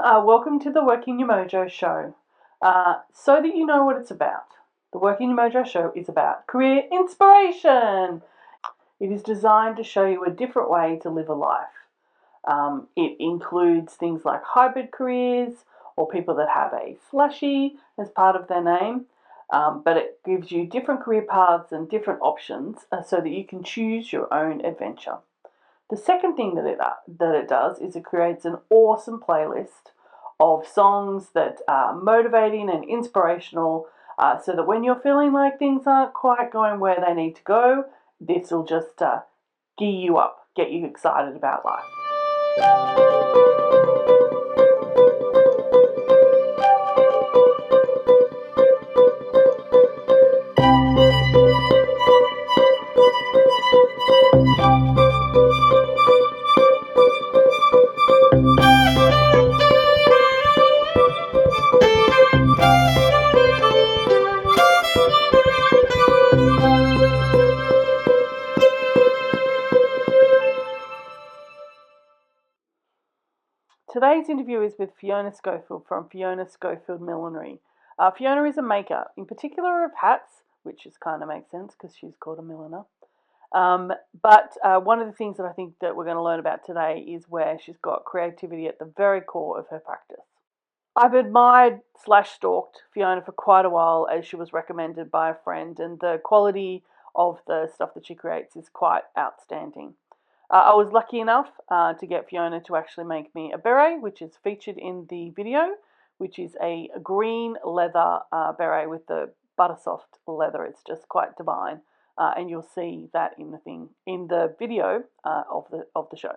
Welcome to the Working Your Mojo show. So that you know what it's about, the Working Your Mojo show is about career inspiration. It is designed to show you a different way to live a life. It includes things like hybrid careers or people that have a slashy as part of their name, but it gives you different career paths and different options so that you can choose your own adventure. The second thing that it does is it creates an awesome playlist of songs that are motivating and inspirational, so that when you're feeling like things aren't quite going where they need to go, this will just gear you up, get you excited about life. Today's interview is with Fiona Schofield from Fiona Schofield Millinery. Fiona is a maker, in particular of hats, which is kind of makes sense because she's called a milliner. But one of the things that I think that we're going to learn about today is where she's got creativity at the very core of her practice. I've admired/stalked Fiona for quite a while as she was recommended by a friend, and the quality of the stuff that she creates is quite outstanding. I was lucky enough to get Fiona to actually make me a beret, which is featured in the video, which is a green leather beret with the butter soft leather. It's just quite divine, and you'll see that in the video of the show.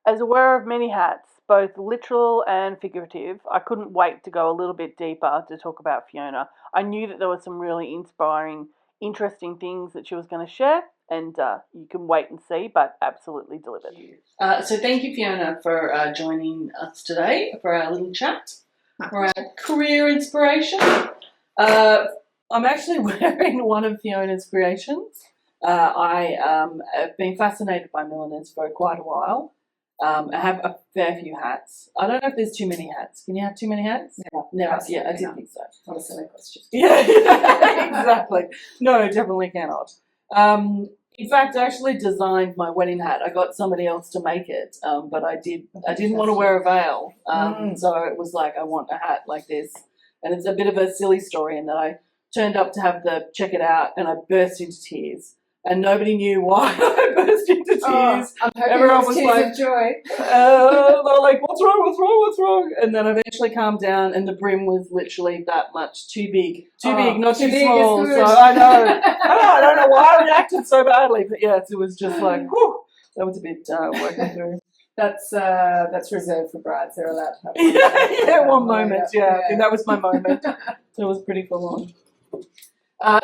As a wearer of many hats, both literal and figurative, I couldn't wait to go a little bit deeper to talk about Fiona. I knew that there were some really inspiring, interesting things that she was going to share, and you can wait and see, but absolutely delivered. So thank you, Fiona, for joining us today for our little chat, for our career inspiration. I'm actually wearing one of Fiona's creations. I have been fascinated by milliners for quite a while. I have a fair few hats. I don't know if there's too many hats. Can you have too many hats? No, yeah, I didn't think so. What a silly question. Yeah, exactly. No, definitely cannot. In fact, I actually designed my wedding hat. I got somebody else to make it, but I didn't want to wear a veil. So it was like, I want a hat like this. And it's a bit of a silly story in that I turned up to have the check it out and I burst into tears. And nobody knew why I burst into tears. I'm hoping Everyone was tears like, of joy. they were like, what's wrong? And then I eventually calmed down, and the brim was literally that much too big, not too small. So I know. I don't know why I reacted so badly, but yes, it was just like, whew, that was a bit working through. That's reserved for brides. They're allowed to have one moment. Yeah, I think that was my moment. So it was pretty full on.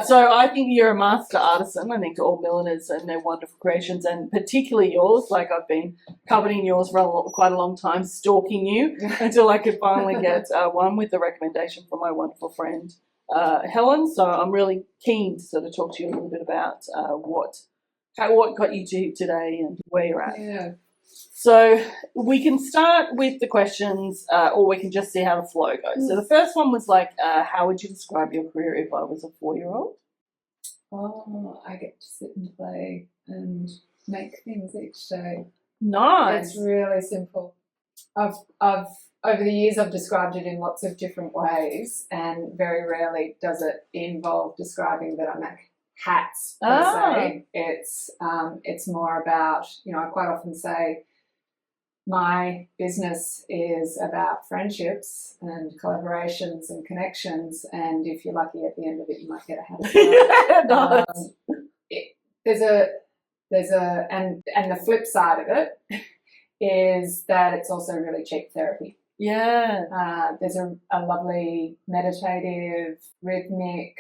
So I think you're a master artisan. I think all milliners and their wonderful creations, and particularly yours. Like, I've been coveting yours for quite a long time, stalking you until I could finally get one with a recommendation from my wonderful friend Helen. So I'm really keen to sort of talk to you a little bit about what got you to today and where you're at. Yeah. So we can start with the questions, or we can just see how the flow goes. So the first one was like, how would you describe your career if I was a 4-year-old? Oh, I get to sit and play and make things each day. Nice. It's really simple. I've over the years I've described it in lots of different ways, and very rarely does it involve describing that I make hats per se. It's more about, I quite often say my business is about friendships and collaborations and connections, and if you're lucky at the end of it, you might get a hat as well. And the flip side of it is that it's also really cheap therapy. Yeah. There's a lovely meditative, rhythmic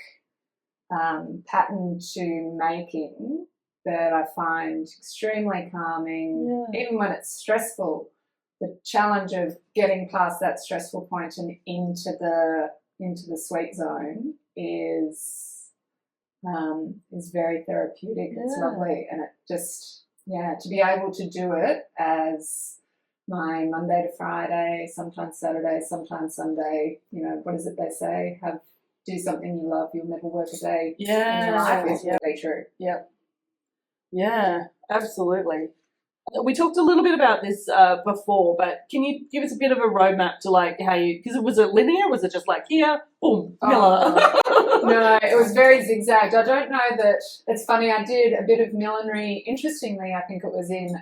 pattern to making that I find extremely calming. Yeah. Even when it's stressful, the challenge of getting past that stressful point and into the sweet zone is very therapeutic. It's lovely, and it just to be able to do it as my Monday to Friday, sometimes Saturday, sometimes Sunday. You know, what is it they say? Do something you love, you'll never work a day in your life. Is really true. Yep. Yeah, absolutely. We talked a little bit about this before, but can you give us a bit of a roadmap to like how you? Because was it linear? Was it just like here, boom, Miller? No, it was very zigzagged. I don't know that. It's funny. I did a bit of millinery. Interestingly, I think it was in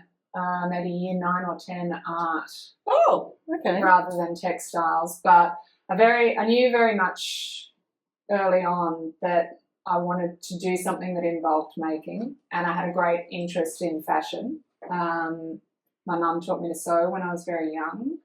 maybe year 9 or 10 art. Oh, okay. Rather than textiles, but I knew very much early on that I wanted to do something that involved making, and I had a great interest in fashion. My mum taught me to sew when I was very young,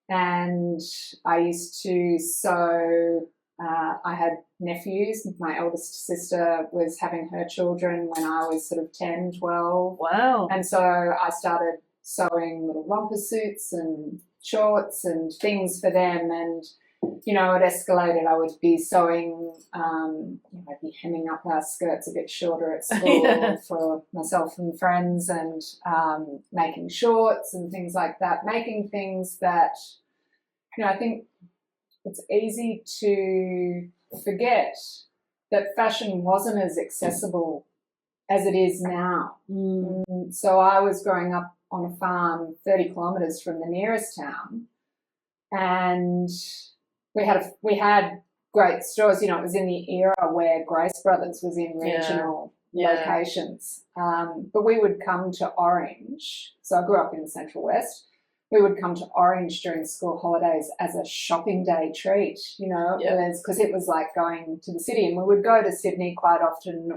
and I used to sew. I had nephews. My eldest sister was having her children when I was sort of 10, 12. Wow. And so I started sewing little romper suits and shorts and things for them. And, you know, it escalated. I would be sewing, I'd be hemming up our skirts a bit shorter at school for myself and friends, and making shorts and things like that, making things that, you know, I think it's easy to forget that fashion wasn't as accessible as it is now. So I was growing up on a farm 30 kilometres from the nearest town, and we had great stores. You know, it was in the era where Grace Brothers was in regional locations. But we would come to Orange. So I grew up in the Central West. We would come to Orange during school holidays as a shopping day treat, you know, because it was like going to the city. And we would go to Sydney quite often.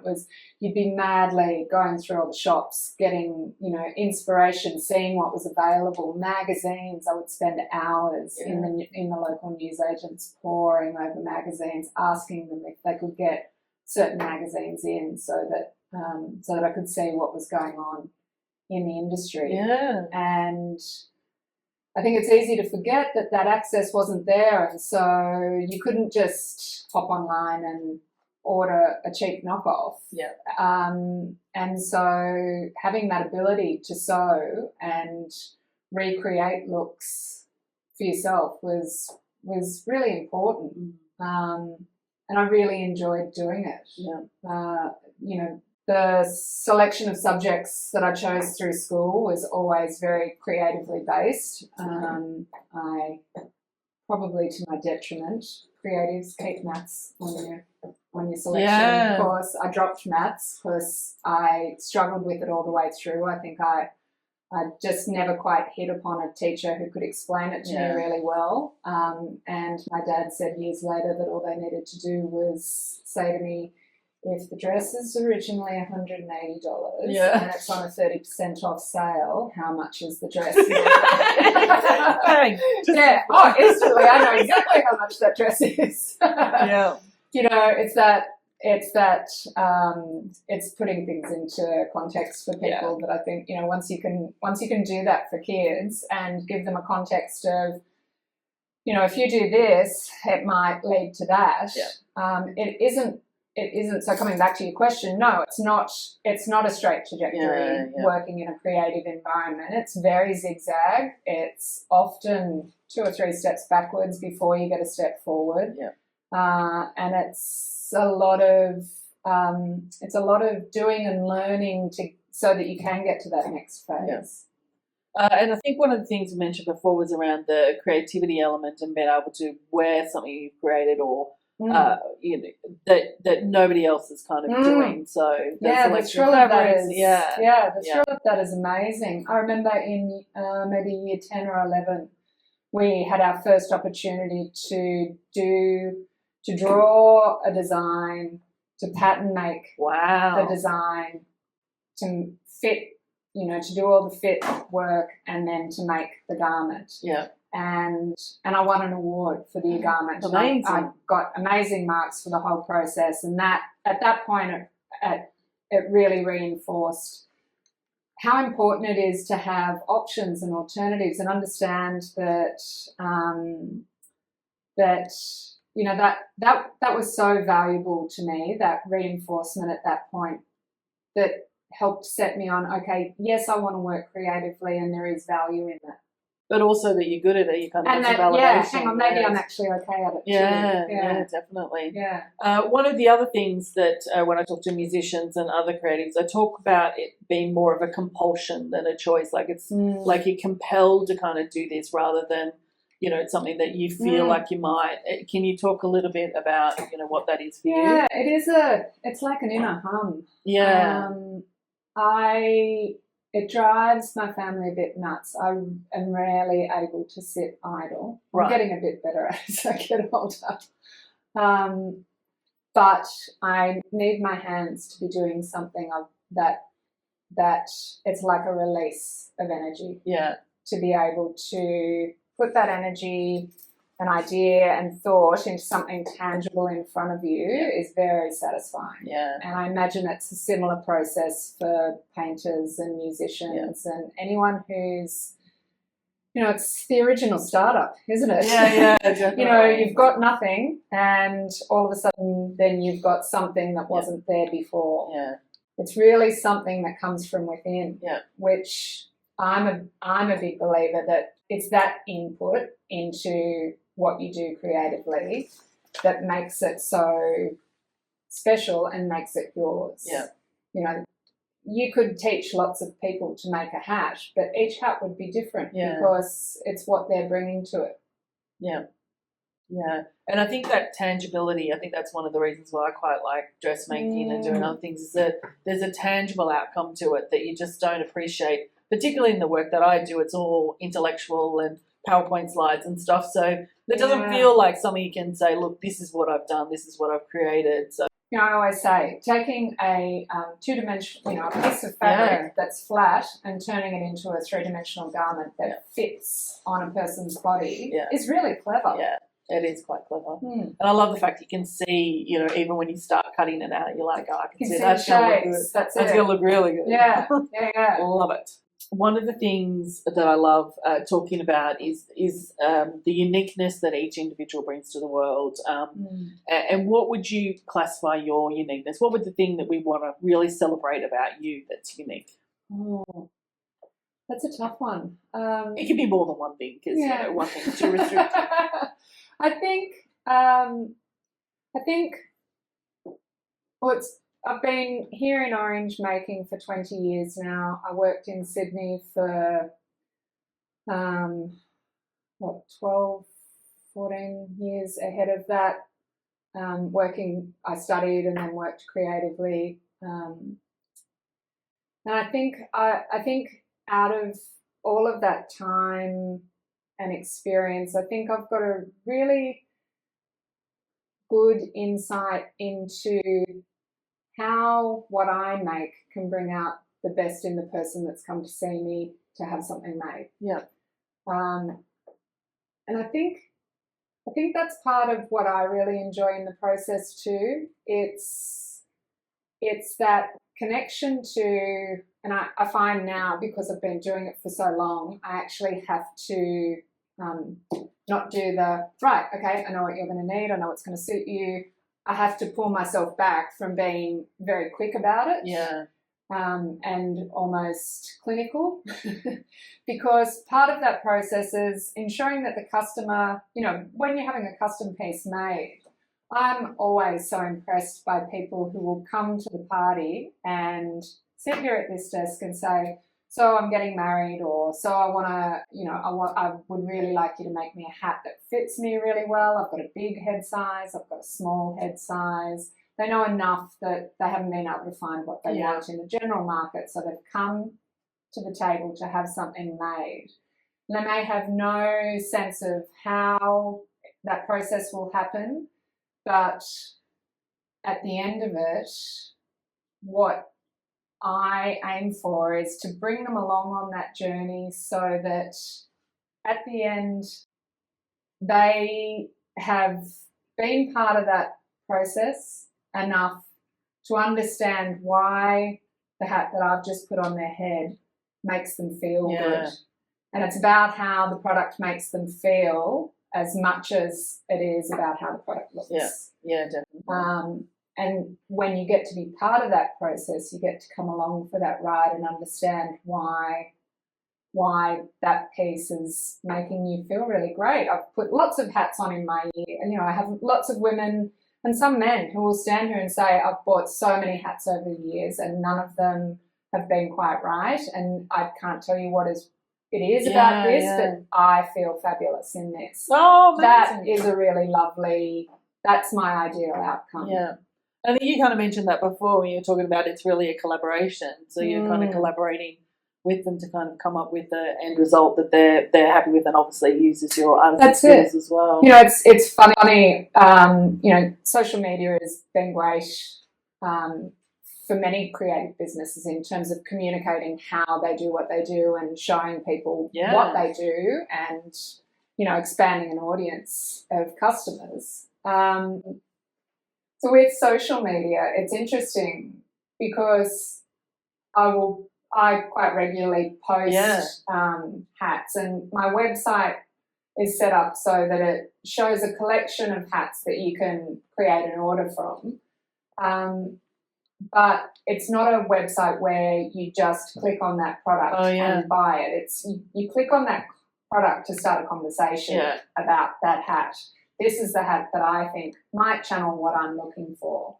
You'd be madly going through all the shops, getting, you know, inspiration, seeing what was available, magazines. I would spend hours in the local newsagents poring over magazines, asking them if they could get certain magazines in so that I could see what was going on in the industry. Yeah. And I think it's easy to forget that access wasn't there, and so you couldn't just hop online and order a cheap knockoff. Yeah. And so having that ability to sew and recreate looks for yourself was really important. And I really enjoyed doing it. Yeah. You know, the selection of subjects that I chose through school was always very creatively based. I probably, to my detriment, creatives keep maths on your selection course. I dropped maths because I struggled with it all the way through. I think I just never quite hit upon a teacher who could explain it to me really well. And my dad said years later that all they needed to do was say to me, if the dress is originally $180 and it's on a 30% off sale, how much is the dress? Instantly, I know exactly how much that dress is. You know, it's putting things into context for people that I think, you know, once you can do that for kids and give them a context of, you know, if you do this, it might lead to that. It isn't. So coming back to your question, no, it's not a straight trajectory working in a creative environment. It's very zigzag. It's often 2 or 3 steps backwards before you get a step forward. And it's a lot of doing and learning so that you can get to that next phase. And I think one of the things you mentioned before was around the creativity element and being able to wear something you've created or you know, that nobody else is kind of doing. So the thrill of that is thrill of that is amazing. I remember in maybe year 10 or 11, we had our first opportunity to draw a design, to pattern make the design, to fit, you know, to do all the fit work, and then to make the garment. And I won an award for the garment. Amazing. I got amazing marks for the whole process, and that at that point it really reinforced how important it is to have options and alternatives, and understand that you know, that was so valuable to me, that reinforcement at that point, that helped set me on, okay, yes, I want to work creatively and there is value in that. but also that you're good at it. You kind of And get some that, yeah, validation. hang on, maybe I'm actually okay at it Yeah, too. yeah, definitely. Yeah. One of the other things that when I talk to musicians and other creatives, I talk about it being more of a compulsion than a choice. Like it's like you're compelled to kind of do this rather than, you know, it's something that you feel like you might. Can you talk a little bit about, you know, what that is for you? Yeah, it's like an inner hum. Yeah. It drives my family a bit nuts. I am rarely able to sit idle. I'm Right. getting a bit better as I get older. But I need my hands to be doing something that it's like a release of energy. Yeah. To be able to put that energy, an idea and thought into something tangible in front of you is very satisfying. Yeah. And I imagine it's a similar process for painters and musicians and anyone who's, you know, it's the original startup, isn't it? Yeah, definitely. You know, you've got nothing and all of a sudden then you've got something that wasn't there before. Yeah. It's really something that comes from within, which I'm a big believer that it's that input into what you do creatively that makes it so special and makes it yours. Yeah. You know, you could teach lots of people to make a hat, but each hat would be different because it's what they're bringing to it. Yeah. Yeah. And I think that tangibility, I think that's one of the reasons why I quite like dressmaking and doing other things, is that there's a tangible outcome to it that you just don't appreciate, particularly in the work that I do. It's all intellectual and PowerPoint slides and stuff. So it doesn't feel like something you can say, look, this is what I've done, this is what I've created. So, you know, I always say taking a two-dimensional, you know, a piece of fabric that's flat and turning it into a three-dimensional garment that fits on a person's body is really clever. Yeah. It is quite clever. And I love the fact you can see, you know, even when you start cutting it out, you're like, oh, I can see that's going to look good. That's going to look really good. Yeah. Love it. One of the things that I love talking about is the uniqueness that each individual brings to the world. And what would you classify your uniqueness? What would the thing that we want to really celebrate about you that's unique? Oh, that's a tough one. It can be more than one thing because you know, one thing is too restricted. I think well, I've been here in Orange making for 20 years now. I worked in Sydney for 12, 14 years ahead of that. I studied and then worked creatively. And I think out of all of that time and experience, I think I've got a really good insight into how what I make can bring out the best in the person that's come to see me to have something made. Yeah. And I think that's part of what I really enjoy in the process too. It's that connection to, and I find now, because I've been doing it for so long, I actually have to not do the, right, okay, I know what you're going to need, I know what's going to suit you. I have to pull myself back from being very quick about it. Yeah. And almost clinical because part of that process is ensuring that the customer, you know, when you're having a custom piece made, I'm always so impressed by people who will come to the party and sit here at this desk and say, so I'm getting married, or so I want to, you know, I would really like you to make me a hat that fits me really well. I've got a big head size, I've got a small head size. They know enough that they haven't been able to find what they want in the general market, so they've come to the table to have something made. And they may have no sense of how that process will happen, but at the end of it, what I aim for is to bring them along on that journey so that at the end they have been part of that process enough to understand why the hat that I've just put on their head makes them feel good. And it's about how the product makes them feel as much as it is about how the product looks. Yeah, definitely. And when you get to be part of that process, you get to come along for that ride and understand why why that piece is making you feel really great. I've put lots of hats on in my year, and I have lots of women and some men who will stand here and say, I've bought so many hats over the years and none of them have been quite right, and I can't tell you what it is about this, but I feel fabulous in this. Oh, that is a really lovely, that's my ideal outcome. Yeah. I think you kind of mentioned that before when you were talking about it's really a collaboration. So you're kind of collaborating with them to kind of come up with the end result that they're happy with, and obviously uses your artistic skills as well. It's funny. Social media has been great for many creative businesses in terms of communicating how they do what they do and showing people what they do, and expanding an audience of customers. So with social media, it's interesting because I quite regularly post hats, and my website is set up so that it shows a collection of hats that you can create an order from. But it's not a website where you just click on that product and buy it. It's you click on that product to start a conversation about that hat. This is the hat that I think might channel what I'm looking for.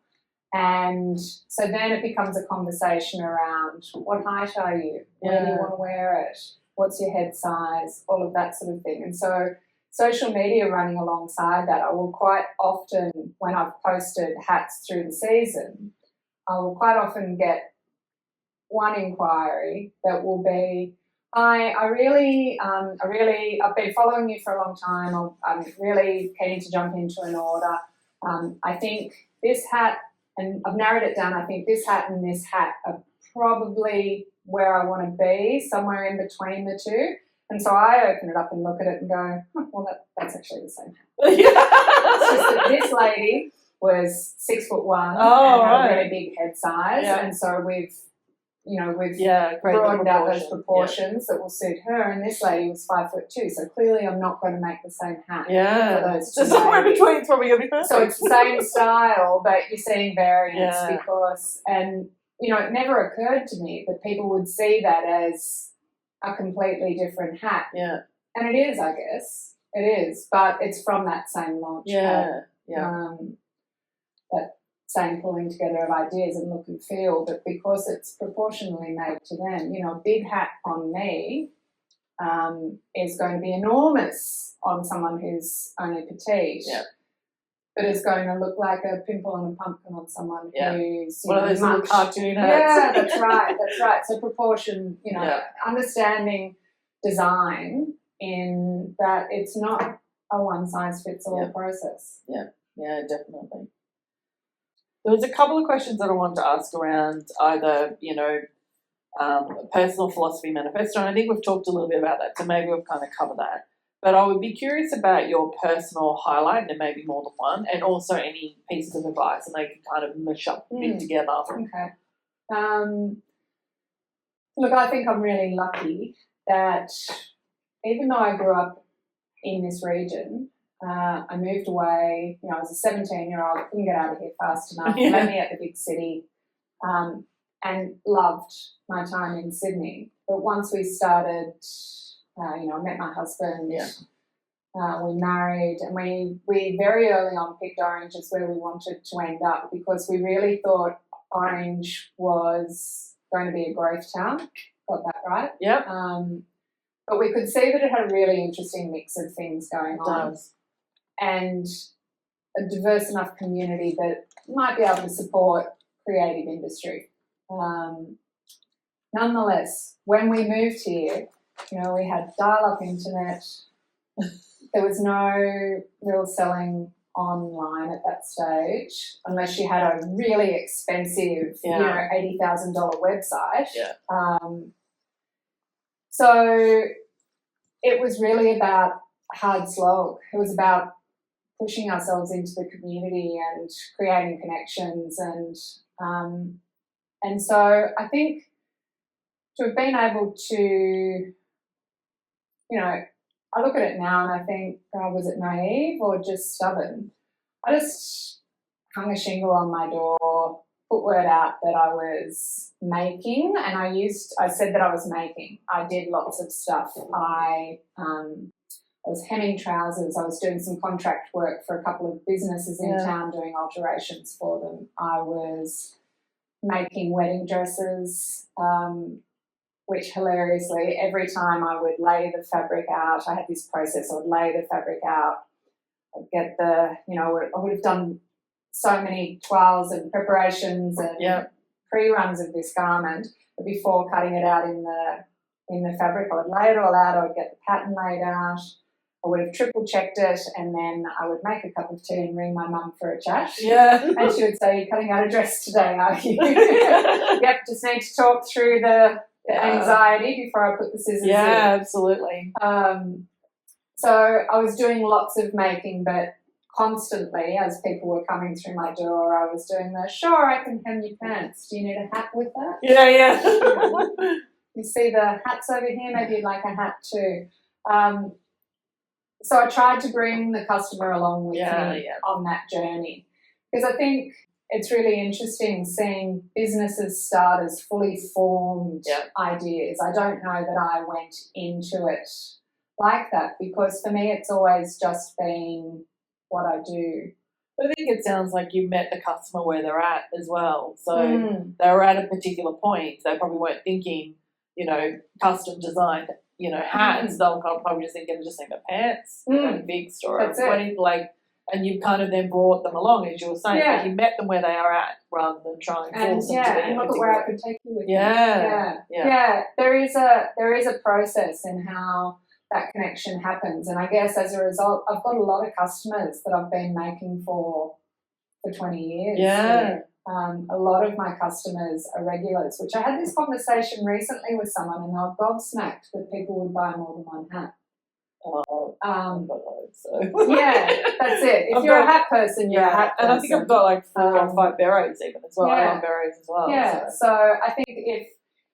And so then it becomes a conversation around what height are you? Where do you want to wear it? What's your head size? All of that sort of thing. And so social media running alongside that, I will quite often, when I've posted hats through the season, I will quite often get one inquiry that will be, I've been following you for a long time. I'm really keen to jump into an order. I think this hat, and I've narrowed it down, I think this hat and this hat are probably where I want to be, somewhere in between the two. And so I open it up and look at it and go, that's actually the same hat. It's just that this lady was 6'1" and had a really big head size, and so we've broadened out those proportions that will suit her. And this lady was 5'2", so clearly I'm not going to make the same hat for those two. So somewhere in between is probably going to be perfect. So it's the same style, but you're seeing variance because, and it never occurred to me that people would see that as a completely different hat. Yeah, and it is, I guess it is, but it's from that same launch pad. That same pulling together of ideas and look and feel, but because it's proportionally made to them, a big hat on me is going to be enormous on someone who's only petite, but it's going to look like a pimple on a pumpkin on someone who's one of those little cartoon hats. Yeah, that's right. So proportion, understanding design in that it's not a one size fits all process. Yeah, definitely. There was a couple of questions that I wanted to ask around either, personal philosophy manifesto, and I think we've talked a little bit about that, so maybe we've kind of covered that. But I would be curious about your personal highlight, and there may be more than one, and also any pieces of advice, and they can kind of mush up a bit together. Okay. Look, I think I'm really lucky that even though I grew up in this region, I moved away, I was a 17-year-old, couldn't get out of here fast enough, only at the big city, and loved my time in Sydney. But once we started, I met my husband, we married, and we very early on picked Orange as where we wanted to end up because we really thought Orange was going to be a growth town. Got that right? Yep. But we could see that it had a really interesting mix of things going on. And a diverse enough community that might be able to support creative industry. Nonetheless, when we moved here, we had dial-up internet. There was no real selling online at that stage unless you had a really expensive, $80,000 website. So it was really about hard slog. It was about pushing ourselves into the community and creating connections, and so I think to have been able to, I look at it now and I think, God, was it naive or just stubborn? I just hung a shingle on my door, put word out that I was making, and I said that I was making. I did lots of stuff. I was hemming trousers. I was doing some contract work for a couple of businesses in town, doing alterations for them. I was making wedding dresses, which hilariously, every time I would lay the fabric out, I had this process. I would lay the fabric out. I'd get I would have done so many toiles and preparations and pre-runs of this garment, but before cutting it out in the fabric, I would lay it all out. I would get the pattern laid out. I would have triple checked it, and then I would make a cup of tea and ring my mum for a chat. Yeah. And she would say, "You're cutting out a dress today, are you?" Yep, just need to talk through the anxiety before I put the scissors in. Yeah, absolutely. So I was doing lots of making, but constantly, as people were coming through my door, I was doing sure, I can hem your pants. Do you need a hat with that? Yeah. You see the hats over here? Maybe you'd like a hat too. So I tried to bring the customer along with me on that journey, because I think it's really interesting seeing businesses start as fully formed ideas. I don't know that I went into it like that, because for me it's always just been what I do. But I think it sounds like you met the customer where they're at as well. So they were at a particular point. They probably weren't thinking, custom designed, hats. They'll probably just think, just think of pants, fixed or That's wedding, and you kind of then brought them along, as you were saying, but you met them where they are at rather than trying to force them to be. And look at where I could take you with me. Yeah. There is a process in how that connection happens, and I guess as a result, I've got a lot of customers that I've been making for 20 years. Yeah. A lot of my customers are regulars, which I had this conversation recently with someone, and they were gobsmacked that people would buy more than one hat. Yeah, that's it. If you're a hat person, you're a hat person. And I think I've got 4 or 5 berets even as well. I love berets as well. Yeah, so I think if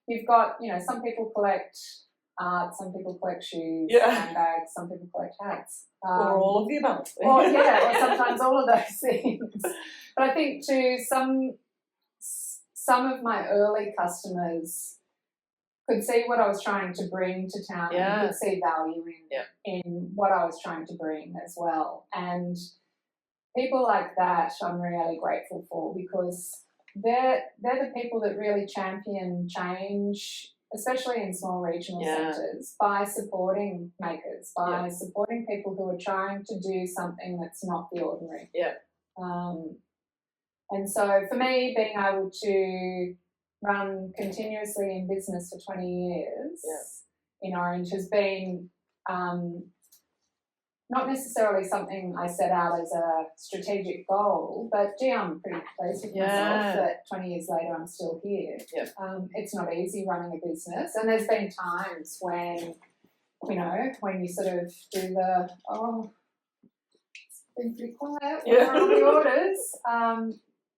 you've got, some people collect art, some people collect shoes, handbags, some people collect hats. Or all of the above. Or sometimes all of those things. But I think too, some of my early customers could see what I was trying to bring to town and could see value in what I was trying to bring as well. And people like that I'm really grateful for, because they're the people that really champion change, especially in small regional sectors, by supporting makers, by supporting people who are trying to do something that's not the ordinary. And so for me, being able to run continuously in business for 20 years in Orange has been not necessarily something I set out as a strategic goal, but gee, I'm pretty pleased with myself that 20 years later I'm still here. It's not easy running a business, and there's been times when, when you sort of do it's been pretty quiet on all the orders.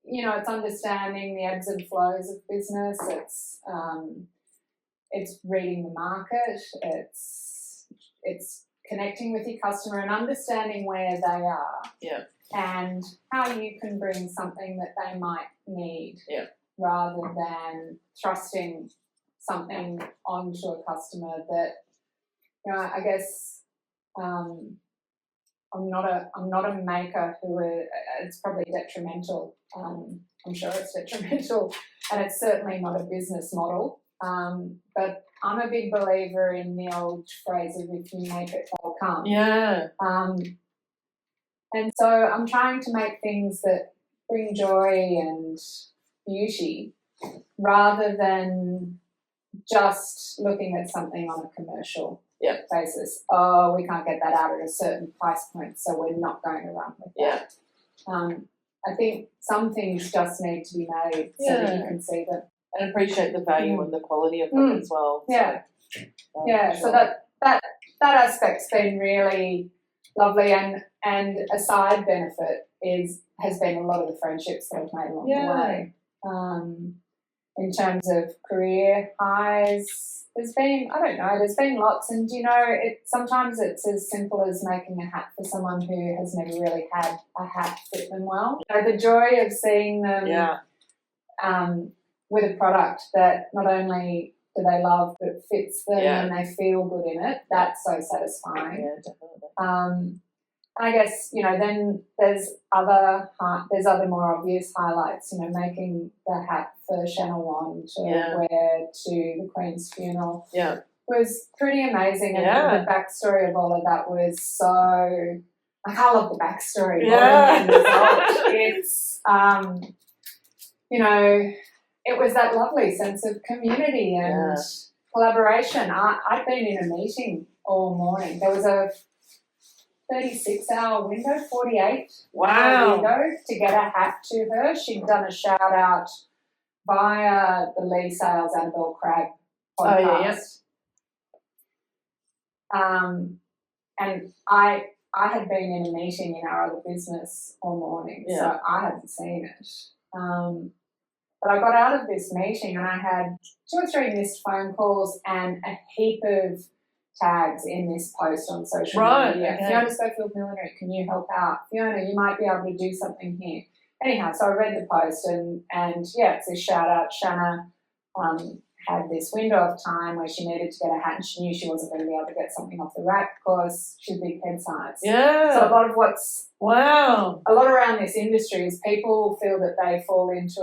It's understanding the ebbs and flows of business. It's reading the market. It's connecting with your customer and understanding where they are. And how you can bring something that they might need. Rather than thrusting something onto a customer that, I guess. I'm not a maker who it's probably detrimental. I'm sure it's detrimental, and it's certainly not a business model. But I'm a big believer in the old phrase of if you make it, they'll come. And so I'm trying to make things that bring joy and beauty, rather than just looking at something on a commercial basis. Oh, we can't get that out at a certain price point, so we're not going to run with that. I think some things just need to be made so that you can see them. And appreciate the value and the quality of them as well. So that aspect's been really lovely, and a side benefit has been a lot of the friendships that I've made along the way. In terms of career highs, there's been lots, and sometimes it's as simple as making a hat for someone who has never really had a hat fit them well. The joy of seeing them with a product that not only do they love but fits them and they feel good in it, that's so satisfying. Yeah, definitely. I guess, then there's other more obvious highlights, making the hat for Shanna Wan to wear to the Queen's funeral was pretty amazing. And the backstory of all of that was so, I love the backstory. Yeah. It's, it was that lovely sense of community and collaboration. I'd been in a meeting all morning. There was a 36-hour window, 48-hour window to get a hat to her. She'd done a shout-out via the Lee Sales Annabelle Craig podcast. And I had been in a meeting in our other business all morning, so I hadn't seen it. But I got out of this meeting and I had 2 or 3 missed phone calls and a heap of tags in this post on social media. Okay. Fiona Schofield Millinery, can you help out? Fiona, you might be able to do something here. Anyhow, so I read the post and it's a shout out. Shanna had this window of time where she needed to get a hat and she knew she wasn't going to be able to get something off the rack because she's big head size. Yeah. So a lot of a lot around this industry is people feel that they fall into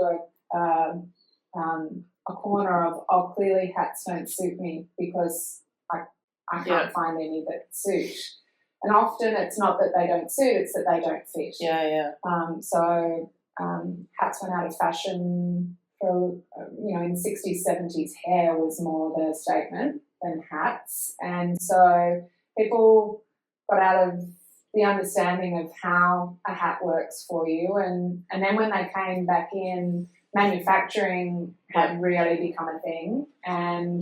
a corner of, oh, clearly hats don't suit me because I can't find any that suit. And often it's not that they don't suit, it's that they don't fit. So hats went out of fashion for, in 60s, 70s, hair was more the statement than hats. And so people got out of the understanding of how a hat works for you. And then when they came back in, manufacturing had really become a thing. And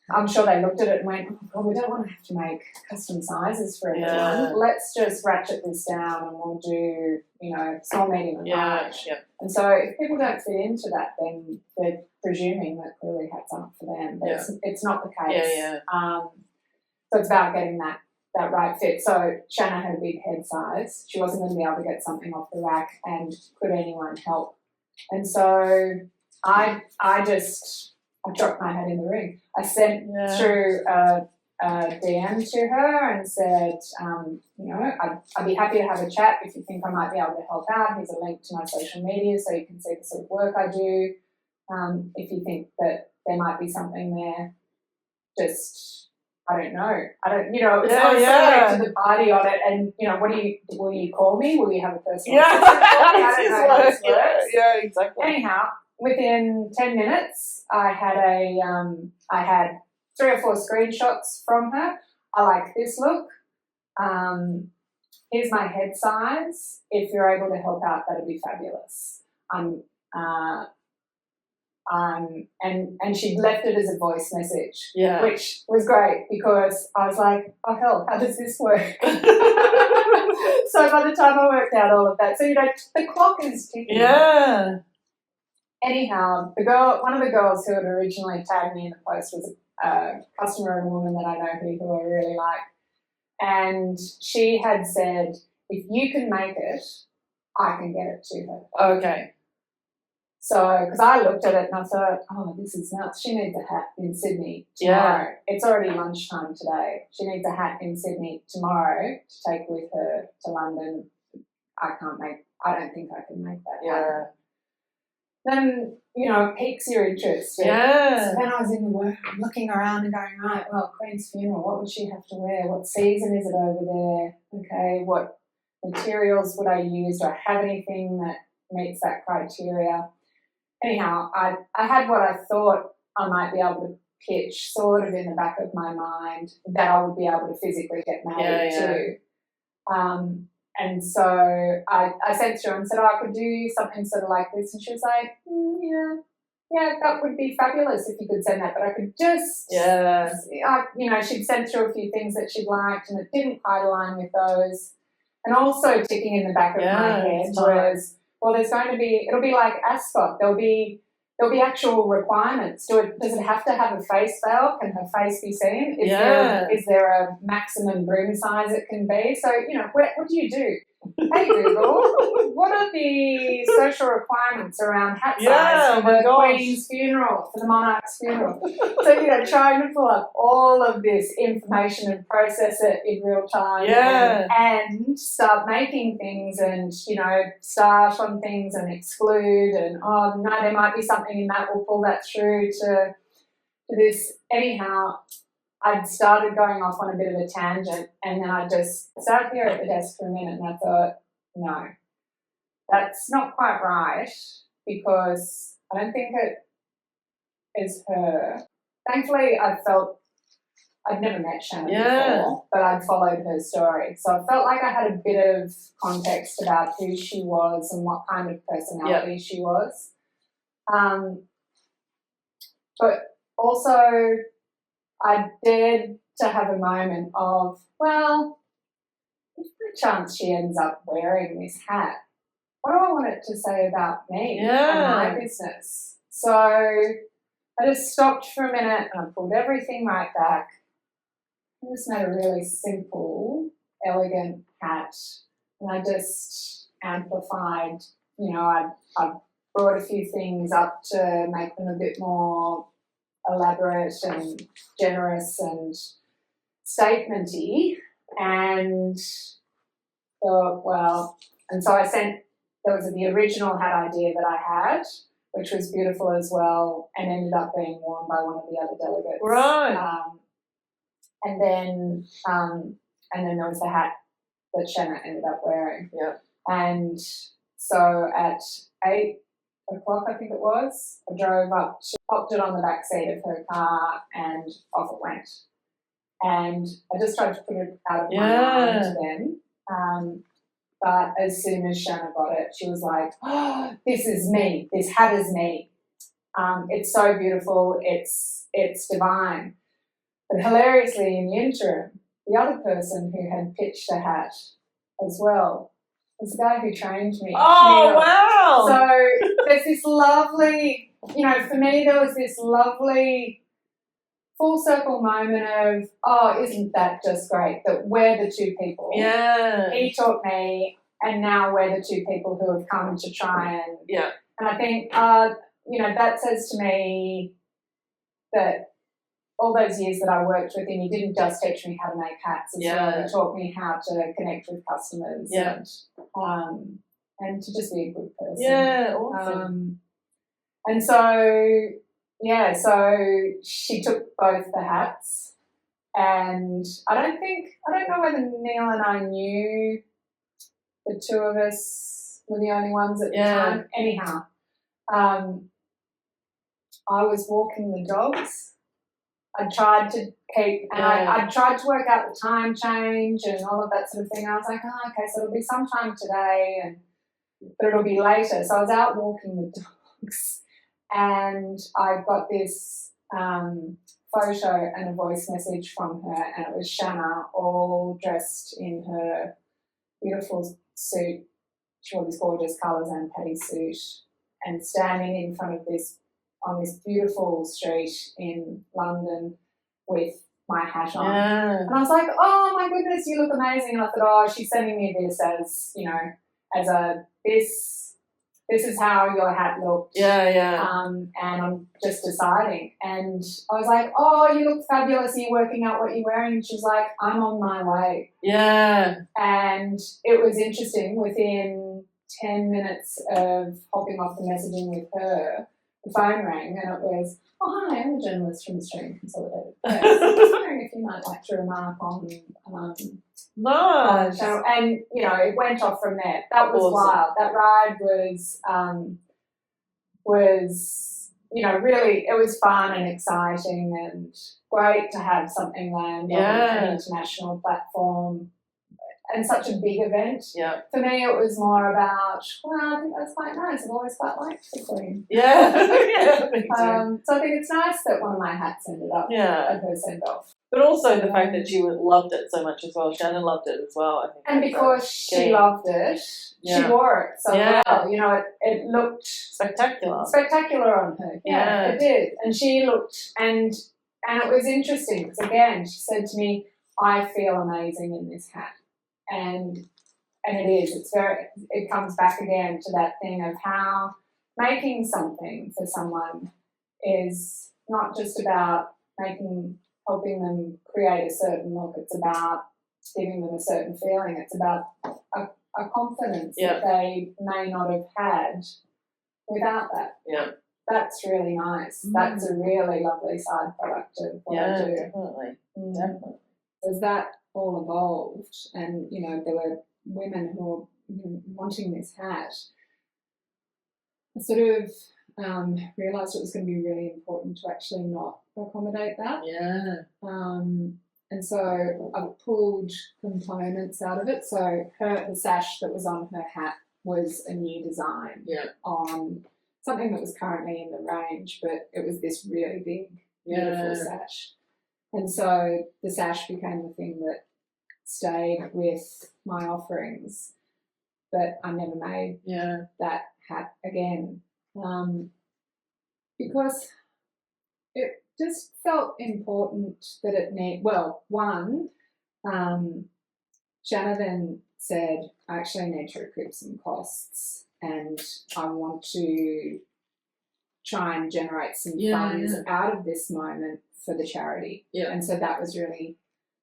I'm sure they looked at it and went, oh, God, we don't want to have to make custom sizes for everyone. Yeah. Let's just ratchet this down and we'll do, small, medium and large. Yeah. And so if people don't fit into that, then they're presuming that clearly hats aren't for them. But it's not the case. So it's about getting that right fit. So Shanna had a big head size. She wasn't going to be able to get something off the rack, and could anyone help? And so I dropped my head in the ring. I sent through a DM to her and said, I'd be happy to have a chat if you think I might be able to help out. Here's a link to my social media so you can see the sort of work I do. If you think that there might be something there, just, I don't know. I was so late to the party on it, and, will you call me? Will you have a personal I don't know how this works. Yeah, exactly. Anyhow, within 10 minutes, I had 3 or 4 screenshots from her. I like this look. Here's my head size. If you're able to help out, that'd be fabulous. And she left it as a voice message, which was great because I was like, oh hell, how does this work? So by the time I worked out all of that, so the clock is ticking. Yeah. Anyhow, one of the girls who had originally tagged me in the post was a customer and a woman that I know who I really like. And she had said, if you can make it, I can get it to her. Okay. So, because I looked at it and I thought, oh, this is nuts. She needs a hat in Sydney tomorrow. It's already lunchtime today. She needs a hat in Sydney tomorrow to take with her to London. I don't think I can make that happen. Then, it piques your interest. Yeah. So then I was in the work looking around and going, right, well, Queen's funeral, what would she have to wear? What season is it over there? Okay, what materials would I use? Do I have anything that meets that criteria? Anyhow, I had what I thought I might be able to pitch sort of in the back of my mind that I would be able to physically get made to. And so I sent through and said, I could do something sort of like this. And she was like, that would be fabulous if you could send that. But I could just, she'd sent through a few things that she'd liked and it didn't quite align with those. And also ticking in the back of my head was, well, it'll be like Ascot. There'll be actual requirements. Does it have to have a face veil? Can her face be seen? Is there a maximum brim size it can be? So, what do you do? hey Google, what are the social requirements around hat size Yeah, for oh my the gosh. Queen's funeral, for the monarch's funeral? So, trying to pull up all of this information and process it in real time Yeah. and start making things and, start on things and exclude and, oh, no, there might be something in that, we'll pull that through to this. Anyhow, I'd started going off on a bit of a tangent and then I just sat here at the desk for a minute and I thought, no, that's not quite right because I don't think it is her. Thankfully, I'd never met Shannon before, but I'd followed her story. So I felt like I had a bit of context about who she was and what kind of personality she was. But also, I dared to have a moment of, well, if by chance she ends up wearing this hat, what do I want it to say about me and my business? So I just stopped for a minute and I pulled everything right back. I just made a really simple, elegant hat and I just amplified, I brought a few things up to make them a bit more elaborate and generous and statementy, and thought, well, and so there was the original hat idea that I had, which was beautiful as well, and ended up being worn by one of the other delegates. Right. And then there was the hat that Shanna ended up wearing. Yeah. And so at 8 o'clock, I think it was, I drove up, she popped it on the back seat of her car and off it went. And I just tried to put it out of my mind then. But as soon as Shanna got it, she was like, oh, this is me. This hat is me. It's so beautiful. It's divine. But hilariously, in the interim, the other person who had pitched a hat as well was the guy who trained me. Oh, Neil. wow. So there's this lovely, for me there was this lovely full circle moment of, oh, isn't that just great that we're the two people. Yeah. He taught me and now we're the two people who have come to try and, and I think, that says to me that all those years that I worked with him, he didn't just teach me how to make hats as well. He taught me how to connect with customers and to just be a good person. Yeah, awesome. And so, so she took both the hats and I don't know whether Neil and I knew the two of us were the only ones at the time. Anyhow, I was walking the dogs. I tried to keep, and I tried to work out the time change and all of that sort of thing. I was like, oh, okay, so it'll be sometime today, but it'll be later. So I was out walking the dogs, and I got this photo and a voice message from her, and it was Shanna, all dressed in her beautiful suit. She wore this gorgeous colours and petty suit, and standing in front of on this beautiful street in London with my hat on. Yeah. And I was like, oh my goodness, you look amazing. And I thought, oh, she's sending me this as, this is how your hat looked. And I'm just deciding. And I was like, oh, you look fabulous. Are you working out what you're wearing? And she was like, I'm on my way. Yeah. And it was interesting. Within 10 minutes of hopping off the messaging with her, the phone rang and it was, oh, hi, I'm a journalist from Australian Consolidated Press. I was wondering if you might like to remark on nice. And, it went off from there. That was wild. That ride was, really, it was fun and exciting and great to have something land on an international platform and such a big event. Yeah. For me, it was more about, well, I think that's quite nice. I've always quite liked the Queen. Yeah. Me too. So I think it's nice that one of my hats ended up at her send-off. But also the fact that she loved it so much as well. Shannon loved it as well, I think. And because she loved it, she wore it so well. It looked spectacular on her. Yeah, it did. And she looked, and it was interesting because, again, she said to me, I feel amazing in this hat. And and it is. It comes back again to that thing of how making something for someone is not just about helping them create a certain look. It's about giving them a certain feeling. It's about a confidence that they may not have had without that. Yeah. That's really nice. That's a really lovely side product of what I do. Definitely. Definitely. As that all evolved, and there were women who were wanting this hat, I sort of realised it was going to be really important to actually not accommodate that. Yeah. And so I pulled components out of it. So the sash that was on her hat was a new design on something that was currently in the range, but it was this really big, beautiful sash. And so the sash became the thing that stayed with my offerings, but I never made that hat again because it just felt important that Shanna then said, I actually need to recoup some costs and I want to try and generate some funds out of this moment for the charity. Yeah. And so that was really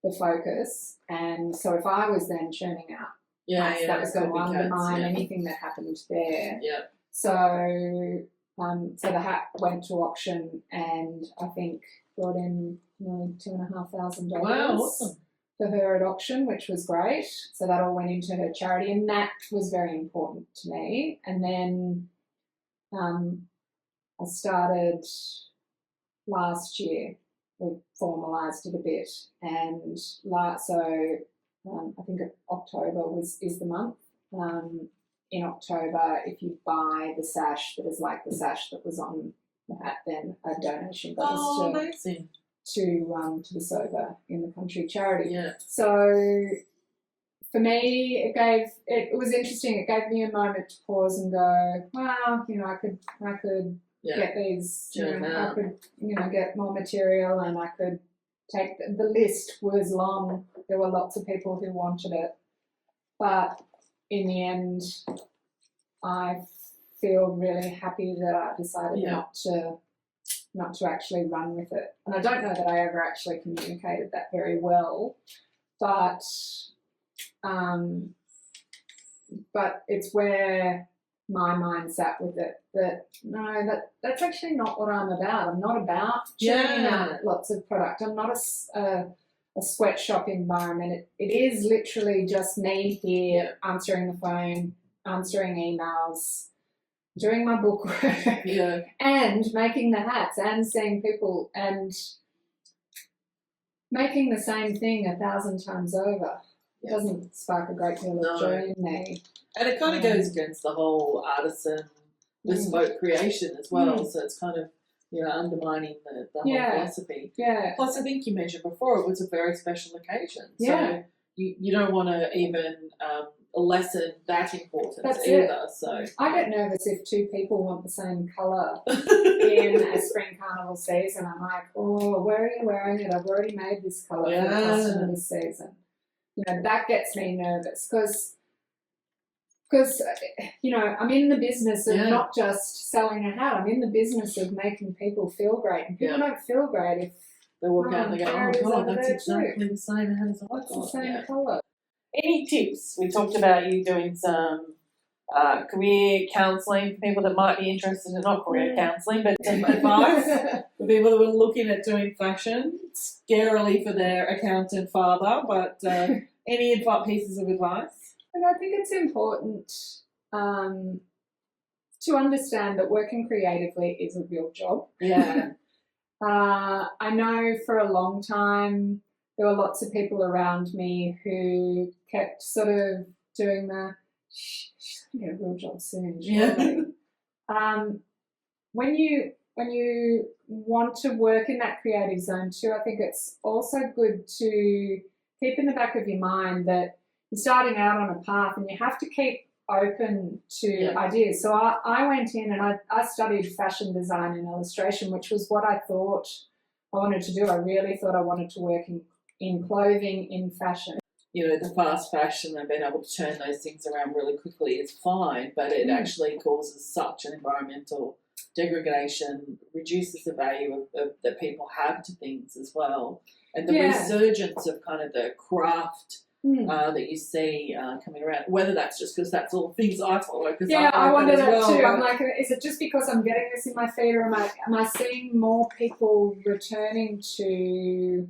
the focus. And so if I was then churning out that was going to undermine anything that happened there. Yeah. So so the hat went to auction and I think brought in nearly $2,500 awesome. For her at auction, which was great. So that all went into her charity and that was very important to me. And then I started last year. We formalised it a bit, and I think October is the month. In October, if you buy the sash that is like the sash that was on the hat, then a donation goes to the Sober in the Country charity. Yeah. So for me, it was interesting. It gave me a moment to pause and go, wow, I could get these, I could, get more material and I could take, the list was long. There were lots of people who wanted it. But in the end, I feel really happy that I decided not to actually run with it. And I don't know that I ever actually communicated that very well, but it's where my mind sat with it, that no, that's actually not what I'm about. I'm not about churning out lots of product. I'm not a sweatshop environment. It is literally just me here answering the phone, answering emails, doing my bookwork, and making the hats and seeing people and making the same thing 1,000 times over. It doesn't spark a great deal of joy in me. And it kind of goes against the whole artisan bespoke creation as well. So it's kind of, undermining the whole philosophy. Yeah. Plus, I think you mentioned before it was a very special occasion. So you don't want to even lessen that importance either. So I get nervous if two people want the same colour in a spring carnival season. I'm like, oh, where are you wearing it? I've already made this colour for the customer this season. That gets me nervous because I'm in the business of not just selling a hat. I'm in the business of making people feel great. And people don't feel great if they walk out and they go, oh, God, that's exactly the same as I got. The same colour. Any tips? We talked about you doing some career counselling for people that might be interested in, not career counselling, but some advice for people that were looking at doing fashion, scarily for their accountant father, but any pieces of advice? And I think it's important to understand that working creatively is a real job. Yeah. I know for a long time there were lots of people around me who kept sort of doing the, she's going to get a real job soon, surely. When you want to work in that creative zone too, I think it's also good to keep in the back of your mind that you're starting out on a path and you have to keep open to ideas. So I went in and I studied fashion design and illustration, which was what I thought I wanted to do. I really thought I wanted to work in clothing, in fashion. the fast fashion and being able to turn those things around really quickly is fine, but it actually causes such an environmental degradation, reduces the value of that people have to things as well. And the resurgence of kind of the craft that you see coming around, whether that's just because that's all things I follow. I wonder that too. I'm like, is it just because I'm getting this in my feed, or am I seeing more people returning to?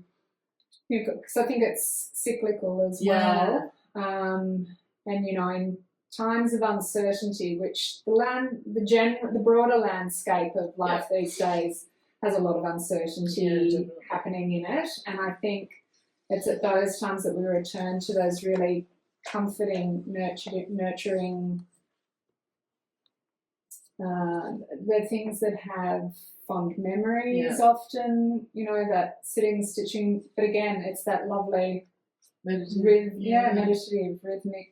Because I think it's cyclical as well. And in times of uncertainty, which the broader landscape of life these days has a lot of uncertainty happening in it, and I think it's at those times that we return to those really comforting, nurturing, the things that have fond memories often, that sitting, stitching, but again, it's that lovely meditative, rhythmic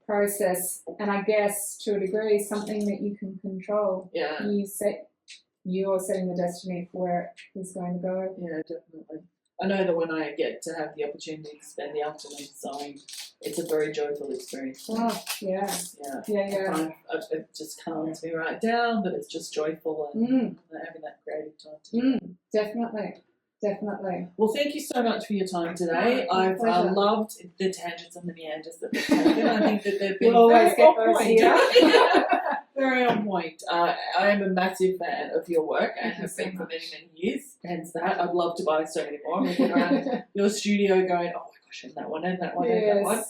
process, and I guess to a degree something that you can control. You're setting the destiny for where it is going to go. Yeah, definitely. I know that when I get to have the opportunity to spend the afternoon sewing, it's a very joyful experience. Oh, yeah. It just calms me right down, but it's just joyful and having that creative time. Definitely. Well, thank you so much for your time today. I've loved the tangents and the meanders that we've taken. I think that they've been always get those here. Very on point. I am a massive fan of your work and have been for many, many years. Hence that. I'd love to buy so many more. I'm looking around your studio going, oh my gosh, and that one, and that one, and that one.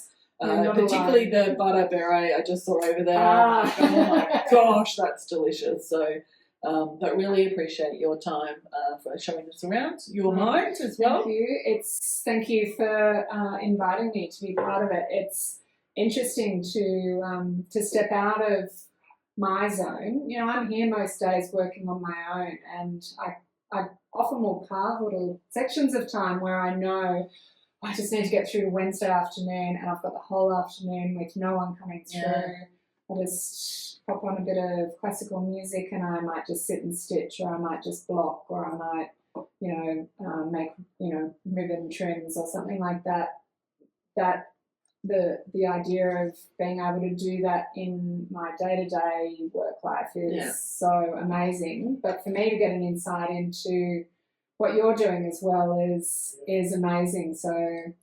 Particularly the butter beret I just saw over there. Oh my gosh, that's delicious. So, but really appreciate your time for showing us around your mind as well. Thank you for inviting me to be part of it. It's interesting to step out of my zone. I'm here most days working on my own, and I often will carve little sections of time where I know I just need to get through to Wednesday afternoon, and I've got the whole afternoon with no one coming through. I just pop on a bit of classical music, and I might just sit and stitch, or I might just block, or I might, make, ribbon trims or something like that. The idea of being able to do that in my day-to-day work life is so amazing. But for me to get an insight into what you're doing as well is amazing. So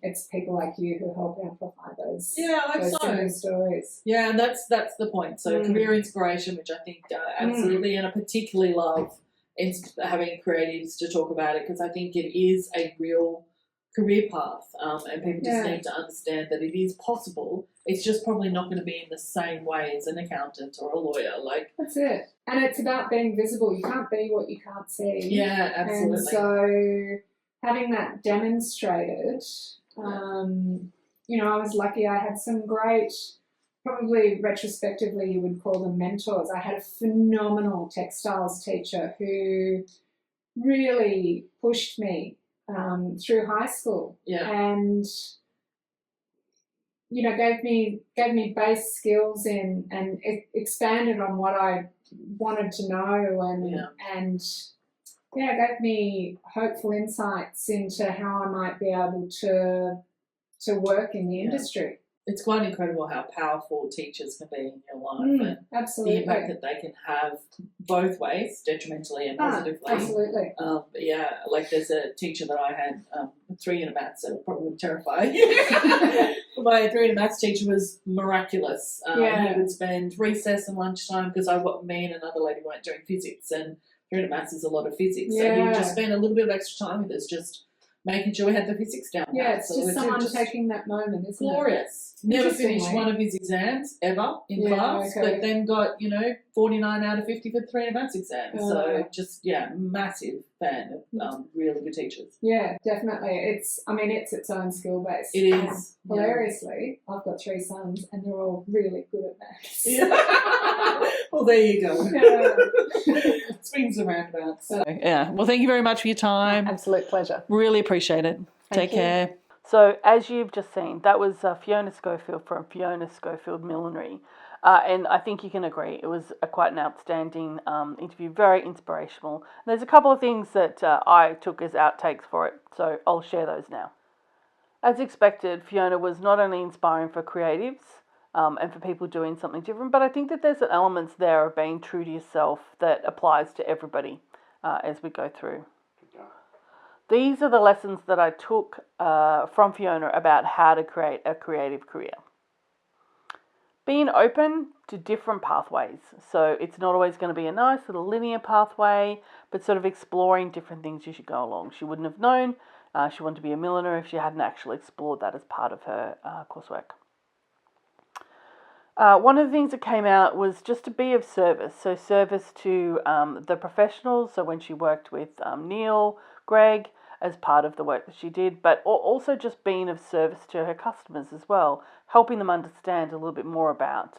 it's people like you who help amplify those similar stories. Yeah, and that's the point. So career inspiration, which I think absolutely, and I particularly love having creatives to talk about it, because I think it is a real career path, and people just need to understand that it is possible. It's just probably not going to be in the same way as an accountant or a lawyer. That's it. And it's about being visible. You can't be what you can't see. Yeah, absolutely. And so having that demonstrated, I was lucky. I had some great, probably retrospectively you would call them mentors. I had a phenomenal textiles teacher who really pushed me through high school, and gave me base skills and it expanded on what I wanted to know, and gave me hopeful insights into how I might be able to work in the industry. It's quite incredible how powerful teachers can be in your life, and absolutely. the impact that they can have both ways, detrimentally and positively. Absolutely. But like there's a teacher that I had, 3 in a maths, so probably would terrify you. My 3 in a maths teacher was miraculous. He would spend recess and lunchtime, because me and another lady weren't doing physics, and 3 in a maths is a lot of physics. So he would just spend a little bit of extra time with us, just making sure we had the physics down. It's just someone taking that moment, isn't it? Glorious. Never finished one of his exams ever in class, but then got 49 out of 50 for 3 in a maths exam. So just massive fan of really good teachers. Yeah, definitely. It's its own skill base. It is. Hilariously, I've got 3 sons, and they're all really good at maths. Well, there you go. Swings and roundabouts. So, well, thank you very much for your time. Absolute pleasure. Really appreciate it. Take care. So as you've just seen, that was Fiona Schofield from Fiona Schofield Millinery. And I think you can agree, it was quite an outstanding interview, very inspirational. And there's a couple of things that I took as outtakes for it, so I'll share those now. As expected, Fiona was not only inspiring for creatives and for people doing something different, but I think that there's elements there of being true to yourself that applies to everybody as we go through. These are the lessons that I took from Fiona about how to create a creative career. Being open to different pathways. So it's not always going to be a nice little linear pathway, but sort of exploring different things as you go along. She wouldn't have known she wanted to be a milliner if she hadn't actually explored that as part of her coursework. One of the things that came out was just to be of service. So service to the professionals. So when she worked with Neil, Greg, as part of the work that she did, but also just being of service to her customers as well, helping them understand a little bit more about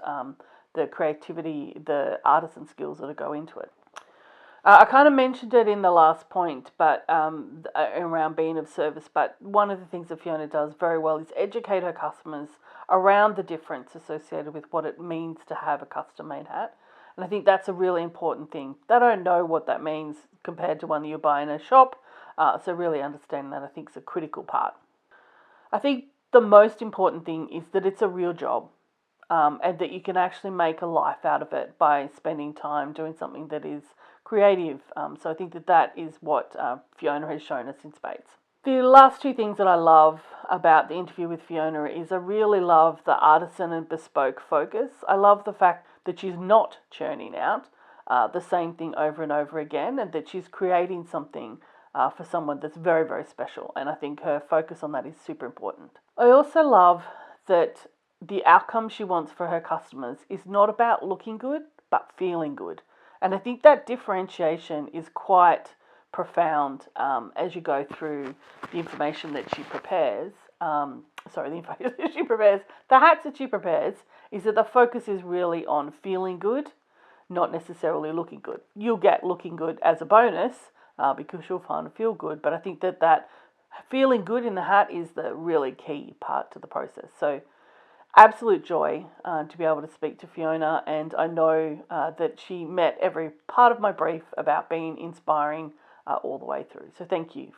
the creativity, the artisan skills that go into it. I kind of mentioned it in the last point, but around being of service, but one of the things that Fiona does very well is educate her customers around the difference associated with what it means to have a custom-made hat. And I think that's a really important thing. They don't know what that means compared to one that you buy in a shop, so really understanding that I think is a critical part. I think the most important thing is that it's a real job and that you can actually make a life out of it by spending time doing something that is creative. So I think that is what Fiona has shown us in spades. The last two things that I love about the interview with Fiona is I really love the artisan and bespoke focus. I love the fact that she's not churning out the same thing over and over again, and that she's creating something for someone that's very, very special. And I think her focus on that is super important. I also love that the outcome she wants for her customers is not about looking good, but feeling good. And I think that differentiation is quite profound as you go through the information that she prepares. The information that she prepares, the hats that she prepares, is that the focus is really on feeling good, not necessarily looking good. You'll get looking good as a bonus because you'll find and feel good, but I think that feeling good in the hat is the really key part to the process. So absolute joy to be able to speak to Fiona, and I know that she met every part of my brief about being inspiring all the way through. So thank you.